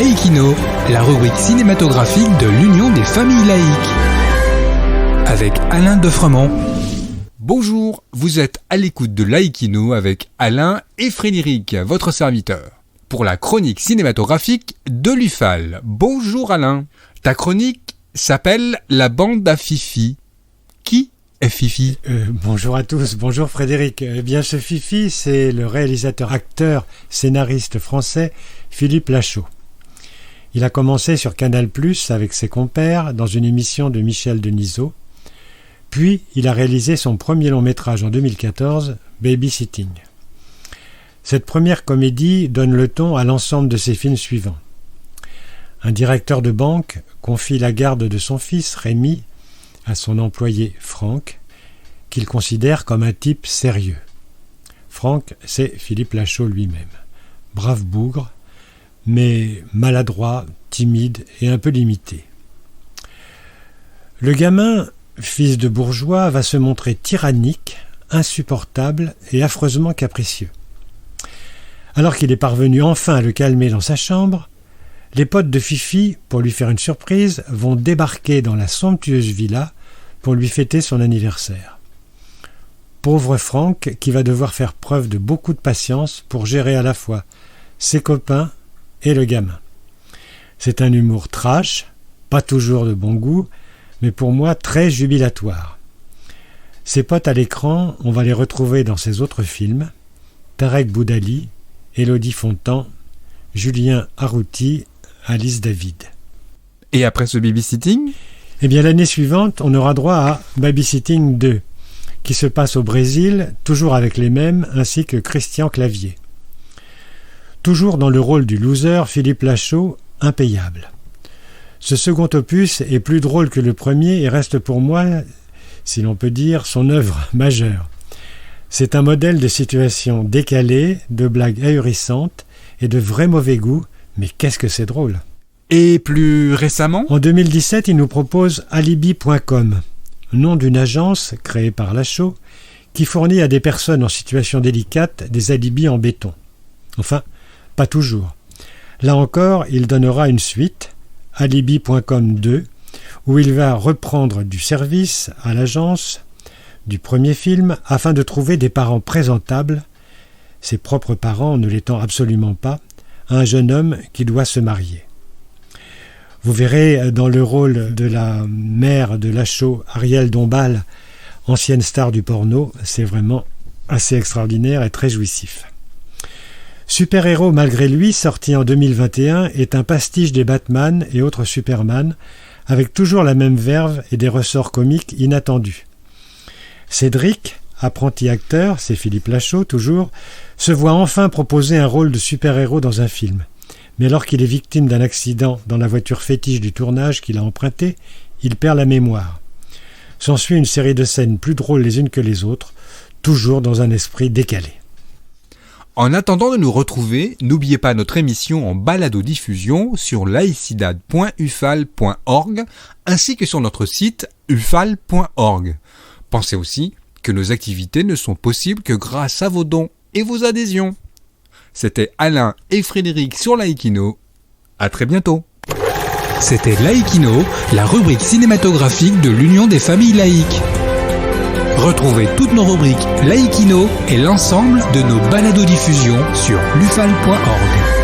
Laïkino, la rubrique cinématographique de l'Union des familles laïques. Avec Alain Defremont. Bonjour, vous êtes à l'écoute de Laïkino avec Alain et Frédéric, votre serviteur, pour la chronique cinématographique de l'UFAL. Bonjour Alain, ta chronique s'appelle La bande à Fifi. Qui est Fifi ? Bonjour à tous, bonjour Frédéric. Eh bien ce Fifi, c'est le réalisateur, acteur, scénariste français Philippe Lachaud. Il a commencé sur Canal+ avec ses compères dans une émission de Michel Denisot. Puis il a réalisé son premier long métrage en 2014, Babysitting. Cette première comédie donne le ton à l'ensemble de ses films suivants. Un directeur de banque confie la garde de son fils, Rémi, à son employé Franck, qu'il considère comme un type sérieux. Franck, c'est Philippe Lachaud lui-même. Brave bougre, mais maladroit, timide et un peu limité. Le gamin, fils de bourgeois, va se montrer tyrannique, insupportable et affreusement capricieux. Alors qu'il est parvenu enfin à le calmer dans sa chambre, les potes de Fifi, pour lui faire une surprise, vont débarquer dans la somptueuse villa pour lui fêter son anniversaire. Pauvre Franck qui va devoir faire preuve de beaucoup de patience pour gérer à la fois ses copains et le gamin. C'est un humour trash, pas toujours de bon goût, mais pour moi très jubilatoire. Ses potes à l'écran, on va les retrouver dans ses autres films, Tarek Boudali, Élodie Fontan, Julien Arrouti, Alice David. Et après ce babysitting ? Eh bien l'année suivante, on aura droit à Babysitting 2, qui se passe au Brésil, toujours avec les mêmes, ainsi que Christian Clavier. Toujours dans le rôle du loser, Philippe Lachaud, impayable. Ce second opus est plus drôle que le premier et reste pour moi, si l'on peut dire, son œuvre majeure. C'est un modèle de situation décalée, de blagues ahurissantes et de vrai mauvais goût, mais qu'est-ce que c'est drôle. Et plus récemment ? En 2017, il nous propose Alibi.com, nom d'une agence créée par Lachaud qui fournit à des personnes en situation délicate des alibis en béton. Enfin, pas toujours. Là encore, il donnera une suite, Alibi.com 2, où il va reprendre du service à l'agence du premier film afin de trouver des parents présentables, ses propres parents ne l'étant absolument pas, à un jeune homme qui doit se marier. Vous verrez dans le rôle de la mère de Lachaud, Ariel Dombal, ancienne star du porno, c'est vraiment assez extraordinaire et très jouissif. Super-héros malgré lui, sorti en 2021, est un pastiche des Batman et autres Superman, avec toujours la même verve et des ressorts comiques inattendus. Cédric, apprenti acteur, c'est Philippe Lachaud toujours, se voit enfin proposer un rôle de super-héros dans un film. Mais alors qu'il est victime d'un accident dans la voiture fétiche du tournage qu'il a empruntée, il perd la mémoire. S'ensuit une série de scènes plus drôles les unes que les autres, toujours dans un esprit décalé. En attendant de nous retrouver, n'oubliez pas notre émission en balado-diffusion sur laicidad.ufal.org ainsi que sur notre site ufal.org. Pensez aussi que nos activités ne sont possibles que grâce à vos dons et vos adhésions. C'était Alain et Frédéric sur Laïkino. À très bientôt. C'était Laïkino, la rubrique cinématographique de l'Union des familles laïques. Retrouvez toutes nos rubriques Laïkino et l'ensemble de nos balados-diffusions sur lufal.org.